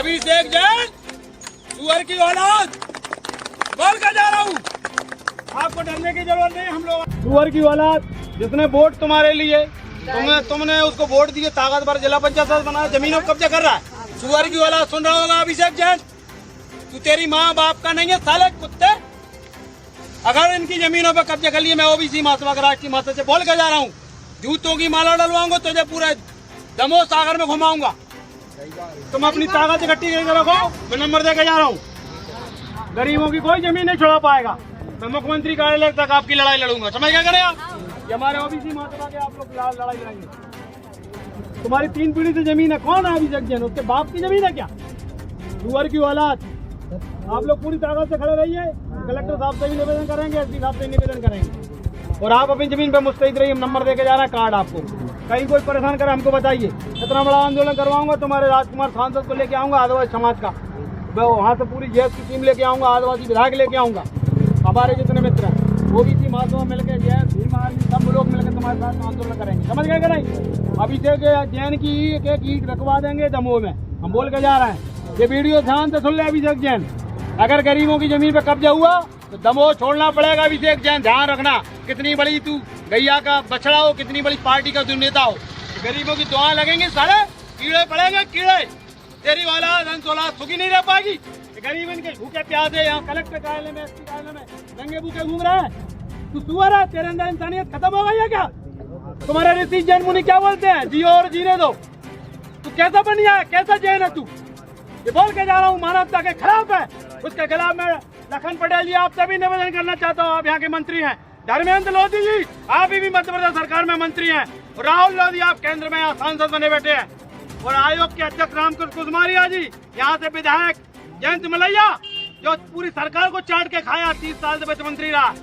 अभिषेक जैन सुअर की औलाद बोल कर जा रहा हूँ, आपको डरने की जरूरत नहीं। हम लोग सुअर की औलाद, जिसने वोट तुम्हारे लिए तुमने उसको वोट दिए, ताकतवर जिला पंचायत सदस्य बनाया, जमीनों पर कब्जा कर रहा है। सुअर की औलाद सुन रहा होगा अभिषेक जैन, तू तेरी माँ बाप का नहीं है साले कुत्ते। अगर इनकी जमीनों पर कब्जा कर लिए, मैं ओबीसी महासभा का राष्ट्रीय महासचिव बोल कर जा रहा हूँ, जूतों की माला डलवाऊंगा, तुझे पूरे दमोह सागर में घुमाऊंगा। तुम अपनी ताकत इकट्ठी करके रखो, मैं नंबर देकर जा रहा हूँ। गरीबों की कोई जमीन नहीं छुड़ा पाएगा। मैं मुख्यमंत्री कार्यालय तक आपकी लड़ाई लड़ूंगा। समझ क्या करें आप? ये हमारे ओबीसी महासभा के आप लोग लड़ाई लड़ाएंगे। तुम्हारी 3 पीढ़ी से जमीन है, कौन है अभिषेक जैन? उसके बाप की जमीन है क्या? सुअर की औलाद, आप लोग पूरी ताकत से खड़े रहिए। कलेक्टर साहब से भी निवेदन करेंगे, एसपी साहब से निवेदन करेंगे, और आप अपनी जमीन पे मुस्तैद रहिए। नंबर देके जा रहा है कार्ड आपको, कहीं कोई परेशान करे हमको बताइए। इतना बड़ा आंदोलन करवाऊंगा, तुम्हारे राजकुमार सांसद को लेके आऊंगा, आदिवासी समाज का, मैं वहाँ से पूरी जेएस की टीम लेके आऊंगा, आदिवासी विधायक लेके आऊंगा, हमारे जितने मित्र हैं ओबीसी महासभा मिलकर जेएस भीम आर्मी सब लोग मिलकर तुम्हारे साथ आंदोलन करेंगे। समझ गए करेंगे? अभिषेक जैन की एक ईंट रखवा देंगे दमोह में, हम बोल के जा रहे हैं। ये वीडियो ध्यान से सुन ले अभिषेक जैन, अगर गरीबों की जमीन पे कब्जा हुआ तो दमोह छोड़ना पड़ेगा। अभिषेक जैन ध्यान रखना, कितनी बड़ी तू गैया का बछड़ा हो, कितनी बड़ी पार्टी का तू नेता हो, गरीबों की दुआ लगेंगी, सारे कीड़े पड़ेंगे कीड़े। तेरी औलाद अंश औलाद सुखी नहीं रह पाएगी। गरीब इनके भूखे प्यासे यहाँ कलेक्टर कार्यालय में, एसपी कार्यालय में नंगे भूखे घूम रहे हैं। तू सुअर है, तेरे अंदर इंसानियत खत्म हो गई है क्या? तुम्हारे ऋषि जैन मुनि क्या बोलते हैं? जियो और जीने दो। तू कैसा बनिया है, कैसा जैन है तू? ये बोल के जा रहा हूँ, मानवता के खिलाफ है। उसके खिलाफ मैं लखन पटेल जी आप सभी निवेदन करना चाहता हूँ। आप यहाँ के मंत्री हैं, धर्मेंद्र लोधी जी आप भी मध्य प्रदेश सरकार में मंत्री हैं, और राहुल लोधी आप केंद्र में यहाँ सांसद बने बैठे हैं, और आयोग के अध्यक्ष रामकृष्ण कुमारिया जी यहाँ से विधायक जयंत मलैया जो पूरी सरकार को चाट के खाया, 30 साल से वित्त मंत्री रहा,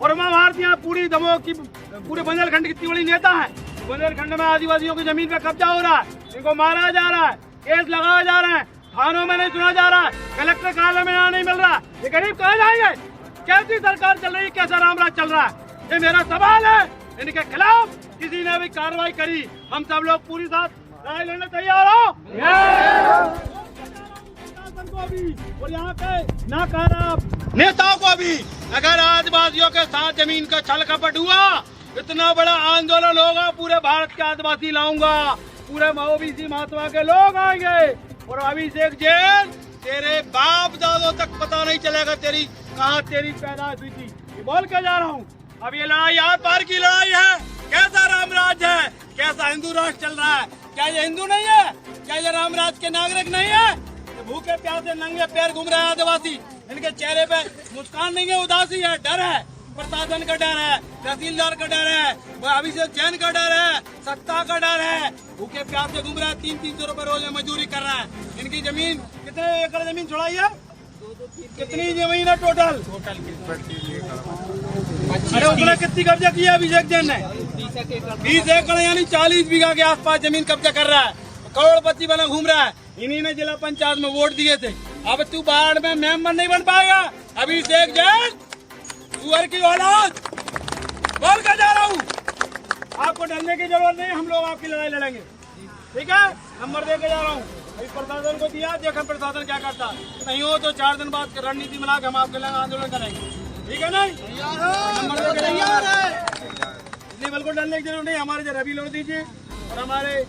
और उमा भारती यहाँ पूरी दमोह की पूरे बुंदेलखंड की इतनी बड़ी नेता है। बुंदेलखंड में आदिवासियों की जमीन पे कब्जा हो रहा है, इनको मारा जा रहा है, केस लगाया जा रहे हैं, थानों में नहीं सुना जा रहा है, कलेक्टर कार्यालय में यहाँ नहीं मिल रहा। ये गरीब कहाँ जाएंगे? कैसी सरकार चल रही है, कैसा रामराज चल रहा है? ये मेरा सवाल है। इनके खिलाफ किसी ने भी कार्रवाई करी, हम सब लोग पूरी साथ लड़ाई लड़ने तैयार हो। और यहाँ के नाकारा नेताओं को भी, अगर आदिवासियों के साथ जमीन का छल कपट हुआ, इतना बड़ा आंदोलन होगा, पूरे भारत के आदिवासी लाऊंगा, पूरे ओबीसी महासभा के लोग आएंगे। और अभिषेक जैन, तेरे बाप दादों तक पता नहीं चलेगा तेरी कहाँ तेरी पैदाइश हुई थी। ये बोल के जा रहा हूँ, अब ये लड़ाई आर पार की लड़ाई है। कैसा रामराज है, कैसा हिंदू राष्ट्र चल रहा है? क्या ये हिंदू नहीं है? क्या ये रामराज के नागरिक नहीं है? भूखे प्यासे नंगे पैर घूम रहे हैं आदिवासी, इनके चेहरे पे मुस्कान नहीं है, उदासी है, डर है, प्रशासन का डर है, तहसीलदार का डर है, अभिषेक जैन का डर है, सत्ता का डर है। भूखे प्यासे घूम रहे हैं, 300 रुपए रोज मजदूरी कर रहे हैं। इनकी जमीन कितने एकड़ जमीन छुड़ाई है? कितनी जमीन है टोटल? अरे उसने कितनी कब्जा किया अभिषेक जैन ने? 20 एकड़ यानी 40 बीघा के आसपास जमीन कब्जा कर रहा है, करोड़पति बना घूम रहा है। इन्हीं ने जिला पंचायत में वोट दिए थे। अब तू बाढ़ में मेंबर नहीं बन पाएगा अभिषेक जैन, सुअर की औलाद बोल कर जा रहा हूँ। आपको डरने की जरूरत नहीं, हम लोग आपकी लड़ाई लड़ेंगे। ठीक है, नंबर दे के जा रहा हूँ। अभी प्रशासन को दिया, देखा प्रशासन क्या करता। नहीं हो तो 4 दिन बाद रणनीति बना के हम आपके लिए आंदोलन करेंगे। ठीक है नहीं? नंबर दे के तैयार है, इसलिए बिल्कुल डरने की जरूरत नहीं। हमारे जो रवि लोधी जी और हमारे